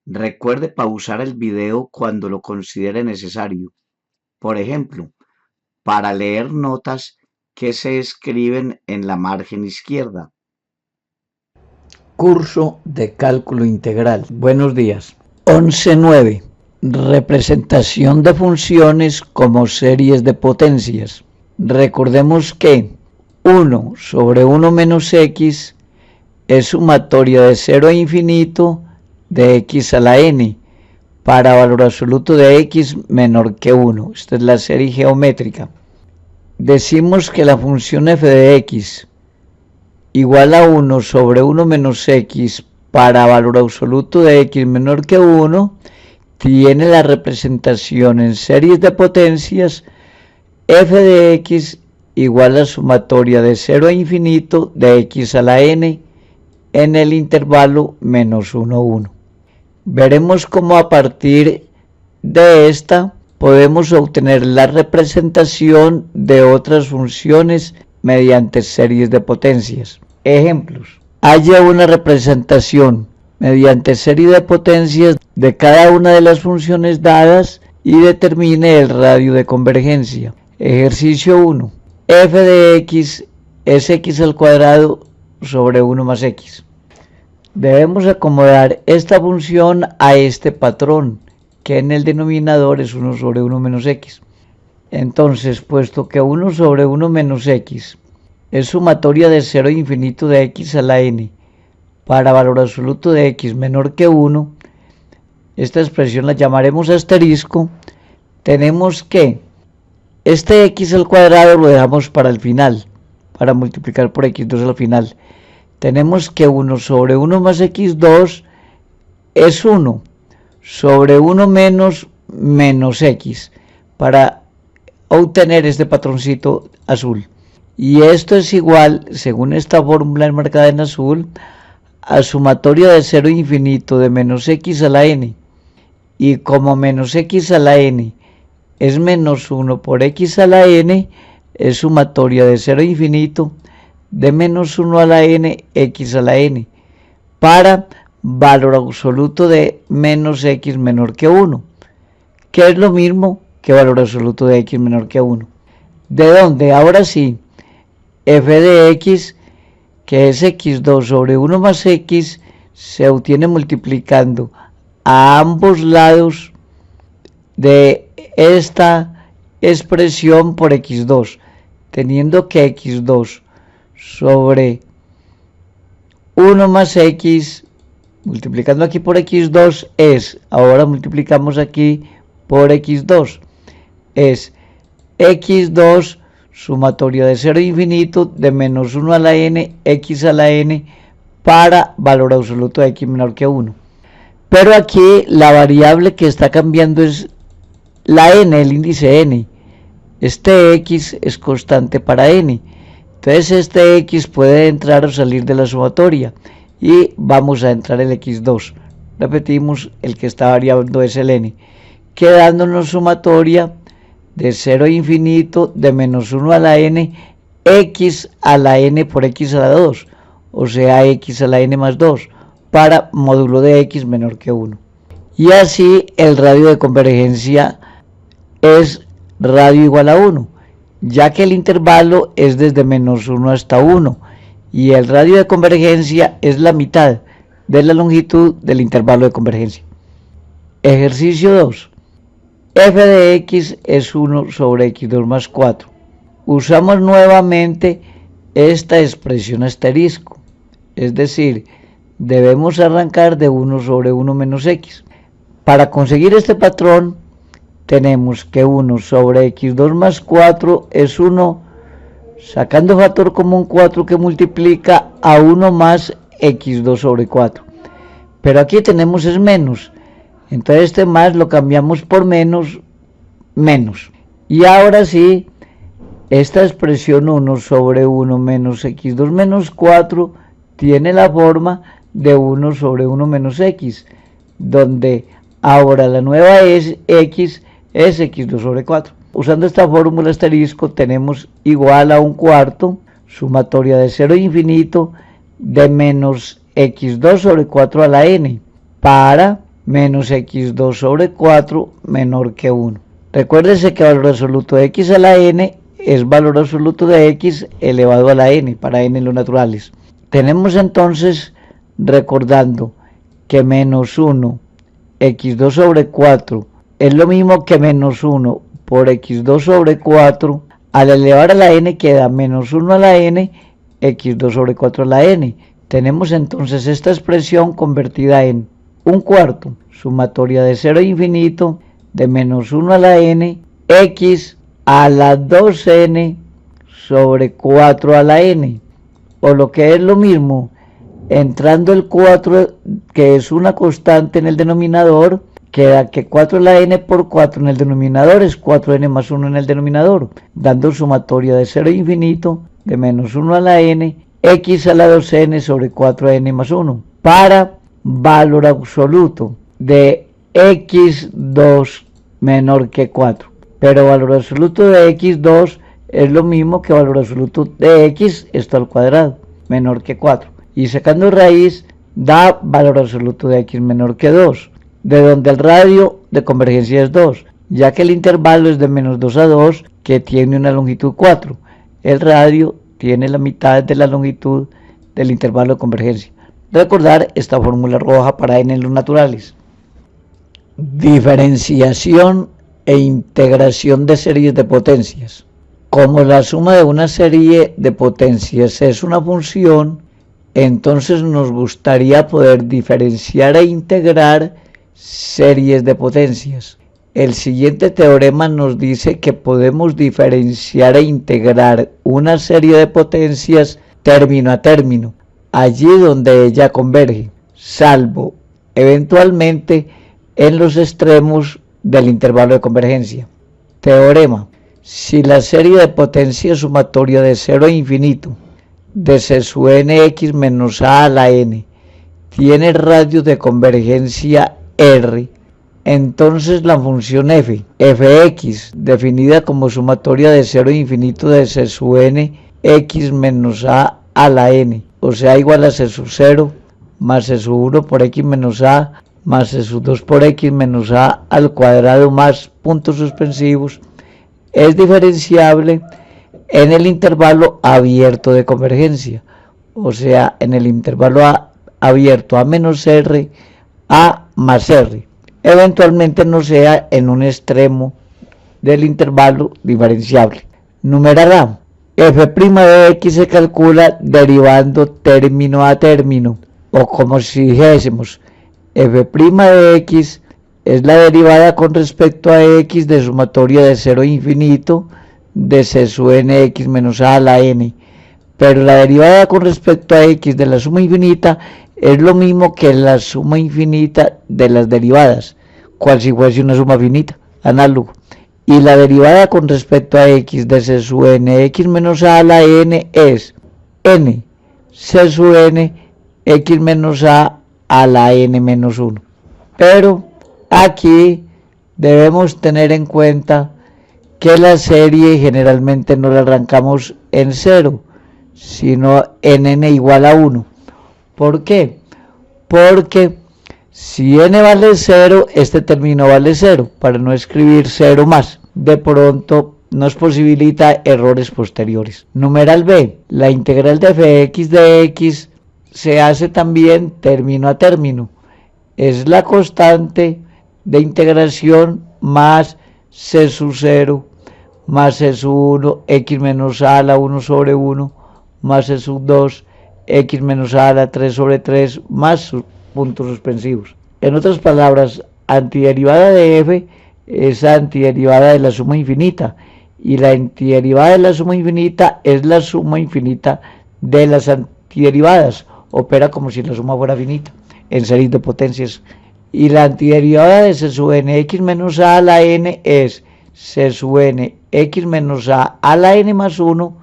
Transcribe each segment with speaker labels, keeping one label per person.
Speaker 1: Recuerde pausar el video cuando lo considere necesario. Por ejemplo, para leer notas que se escriben en la margen izquierda.
Speaker 2: Curso de cálculo integral. Buenos días. 11.9. Representación de funciones como series de potencias. Recordemos que 1 sobre 1 menos x es sumatoria de 0 a infinito de x a la n para valor absoluto de x menor que 1. Esta es la serie geométrica. Decimos que la función f de x igual a 1 sobre 1 menos x para valor absoluto de x menor que 1 tiene la representación en series de potencias f de x igual a sumatoria de 0 a infinito de x a la n en el intervalo menos 1, 1. Veremos cómo a partir de esta podemos obtener la representación de otras funciones mediante series de potencias. Ejemplos. Haya una representación mediante serie de potencias de cada una de las funciones dadas y determine el radio de convergencia. Ejercicio 1. F de x es x al cuadrado sobre 1 más x. Debemos acomodar esta función a este patrón, que en el denominador es 1 sobre 1 menos x. Entonces, puesto que 1 sobre 1 menos x es sumatoria de 0 a infinito de x a la n para valor absoluto de x menor que 1, esta expresión la llamaremos asterisco. Tenemos que este x al cuadrado lo dejamos para el final, para multiplicar por x2 al final. Tenemos que 1 sobre 1 más x2 es 1 sobre 1 menos x, para obtener este patroncito azul. Y esto es igual, según esta fórmula enmarcada en azul, a sumatoria de 0 a infinito de menos x a la n. Y como menos x a la n es menos 1 por x a la n, es sumatoria de 0 a infinito de menos 1 a la n x a la n para valor absoluto de menos x menor que 1, que es lo mismo que valor absoluto de x menor que 1. ¿De dónde? Ahora sí, f de x, que es x2 sobre 1 más x, se obtiene multiplicando a ambos lados de esta expresión por x2, teniendo que x2 sobre 1 más x, multiplicando aquí por x2 es, ahora multiplicamos aquí por x2, es x2 sumatoria de 0 a infinito de menos 1 a la n, x a la n, para valor absoluto de x menor que 1. Pero aquí la variable que está cambiando es la n, el índice n. Este x es constante para n. Entonces este x puede entrar o salir de la sumatoria y vamos a entrar el x2. Repetimos, el que está variando es el n, quedándonos sumatoria de 0 a infinito de menos 1 a la n, x a la n por x a la 2, o sea x a la n más 2, para módulo de x menor que 1. Y así el radio de convergencia es radio igual a 1, ya que el intervalo es desde menos 1 hasta 1, y el radio de convergencia es la mitad de la longitud del intervalo de convergencia. Ejercicio 2. F de x es 1 sobre x2 más 4. Usamos nuevamente esta expresión asterisco, es decir, debemos arrancar de 1 sobre 1 menos x. Para conseguir este patrón, tenemos que 1 sobre x2 más 4 es 1, sacando factor común 4 que multiplica a 1 más x2 sobre 4. Pero aquí tenemos es menos, entonces este más lo cambiamos por menos. Y ahora sí, esta expresión 1 sobre 1 menos x2 menos 4 tiene la forma de 1 sobre 1 menos x, donde ahora la nueva x es x2 sobre 4. Usando esta fórmula asterisco tenemos igual a 1/4, sumatoria de 0 a infinito de menos x2 sobre 4 a la n, para menos x2 sobre 4 menor que 1. Recuérdese que valor absoluto de x a la n es valor absoluto de x elevado a la n, para n los naturales. Tenemos entonces, recordando que menos 1 x2 sobre 4 es lo mismo que menos 1 por x2 sobre 4, al elevar a la n queda menos 1 a la n, x2 sobre 4 a la n. Tenemos entonces esta expresión convertida en un cuarto, sumatoria de 0 a infinito, de menos 1 a la n, x a la 2n sobre 4 a la n. O lo que es lo mismo, entrando el 4, que es una constante en el denominador, queda que 4 a la n por 4 en el denominador es 4n más 1 en el denominador, dando sumatoria de 0 a infinito, de menos 1 a la n, x a la 2n sobre 4n más 1, para valor absoluto de x2 menor que 4. Pero valor absoluto de x2 es lo mismo que valor absoluto de x, esto al cuadrado, menor que 4. Y sacando raíz da valor absoluto de x menor que 2, de donde el radio de convergencia es 2, ya que el intervalo es de menos 2 a 2, que tiene una longitud 4. El radio tiene la mitad de la longitud del intervalo de convergencia. Recordar esta fórmula roja para n en los naturales. Diferenciación e integración de series de potencias. Como la suma de una serie de potencias es una función, entonces nos gustaría poder diferenciar e integrar series de potencias. El siguiente teorema nos dice que podemos diferenciar e integrar una serie de potencias término a término, allí donde ella converge, salvo eventualmente en los extremos del intervalo de convergencia. Teorema: si la serie de potencia sumatoria de 0 a infinito de C sub nx menos a la n tiene radio de convergencia r, entonces la función fx, definida como sumatoria de 0 a infinito de C sub nx menos a la n, o sea, igual a C sub 0 más C sub 1 por x menos a más C sub 2 por x menos a al cuadrado más puntos suspensivos, es diferenciable en el intervalo abierto de convergencia, o sea, en el intervalo abierto a menos r, a más r. Eventualmente no sea en un extremo del intervalo diferenciable. Numeral A. F' de x se calcula derivando término a término, o como si dijésemos, f' de x es la derivada con respecto a x de sumatoria de 0 a infinito de C sub nx menos a la n, pero la derivada con respecto a x de la suma infinita es lo mismo que la suma infinita de las derivadas, cual si fuese una suma finita, análogo. Y la derivada con respecto a x de C sub nx menos a la n es n C sub n x menos a la n menos 1. Pero aquí debemos tener en cuenta que la serie generalmente no la arrancamos en 0, sino en n igual a 1. ¿Por qué? Porque si n vale 0, este término vale 0, para no escribir 0 más. De pronto nos posibilita errores posteriores. Numeral B. La integral de fx de x se hace también término a término. Es la constante de integración más C sub 0 más C sub 1 x menos a la 1 sobre 1 más C sub 2 x menos a la 3 sobre 3 más sus puntos suspensivos. En otras palabras, antiderivada de f es antiderivada de la suma infinita, y la antiderivada de la suma infinita es la suma infinita de las antiderivadas. Opera como si la suma fuera finita en series de potencias. Y la antiderivada de C sub n x menos a la n es C sub n x menos a la n más 1,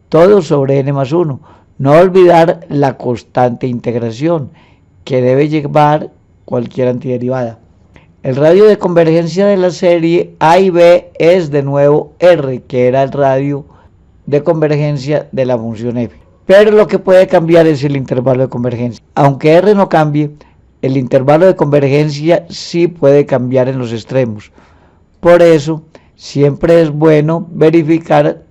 Speaker 2: todo sobre n más 1. No olvidar la constante integración que debe llevar cualquier antiderivada. El radio de convergencia de la serie A y B es de nuevo R, que era el radio de convergencia de la función f. Pero lo que puede cambiar es el intervalo de convergencia. Aunque R no cambie, el intervalo de convergencia sí puede cambiar en los extremos. Por eso, siempre es bueno verificar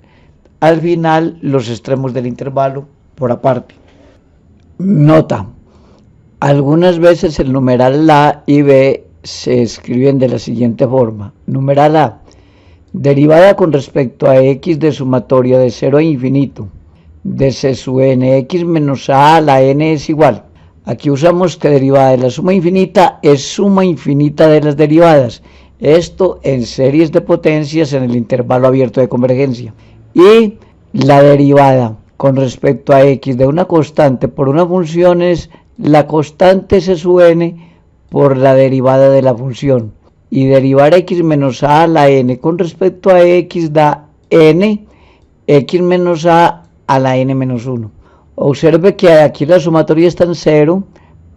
Speaker 2: al final los extremos del intervalo por aparte. Nota: algunas veces el numeral A y B se escriben de la siguiente forma. Numeral A: derivada con respecto a x de sumatoria de 0 a infinito de c sub n x menos a la n es igual. Aquí usamos que derivada de la suma infinita es suma infinita de las derivadas. Esto en series de potencias en el intervalo abierto de convergencia. Y la derivada con respecto a x de una constante por una función es la constante c sub n por la derivada de la función. Y derivar x menos a la n con respecto a x da n, x menos a la n menos 1. Observe que aquí la sumatoria está en 0,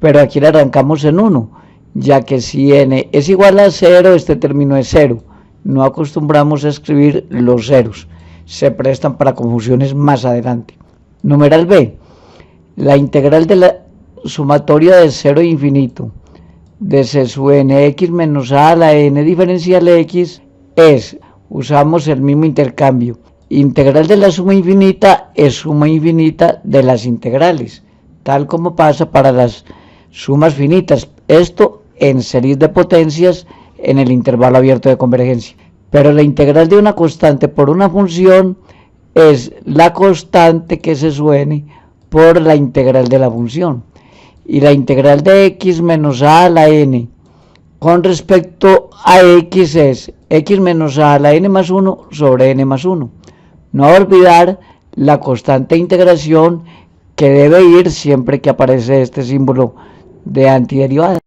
Speaker 2: pero aquí la arrancamos en 1, ya que si n es igual a 0, este término es 0. No acostumbramos a escribir los ceros, se prestan para confusiones más adelante. Numeral B: la integral de la sumatoria de 0 a infinito de c sub n x menos a la n diferencial x es, usamos el mismo intercambio, integral de la suma infinita es suma infinita de las integrales, tal como pasa para las sumas finitas, esto en series de potencias en el intervalo abierto de convergencia. Pero la integral de una constante por una función es la constante que se suene por la integral de la función. Y la integral de x menos a la n con respecto a x es x menos a la n más 1 sobre n más 1. No olvidar la constante de integración que debe ir siempre que aparece este símbolo de antiderivada.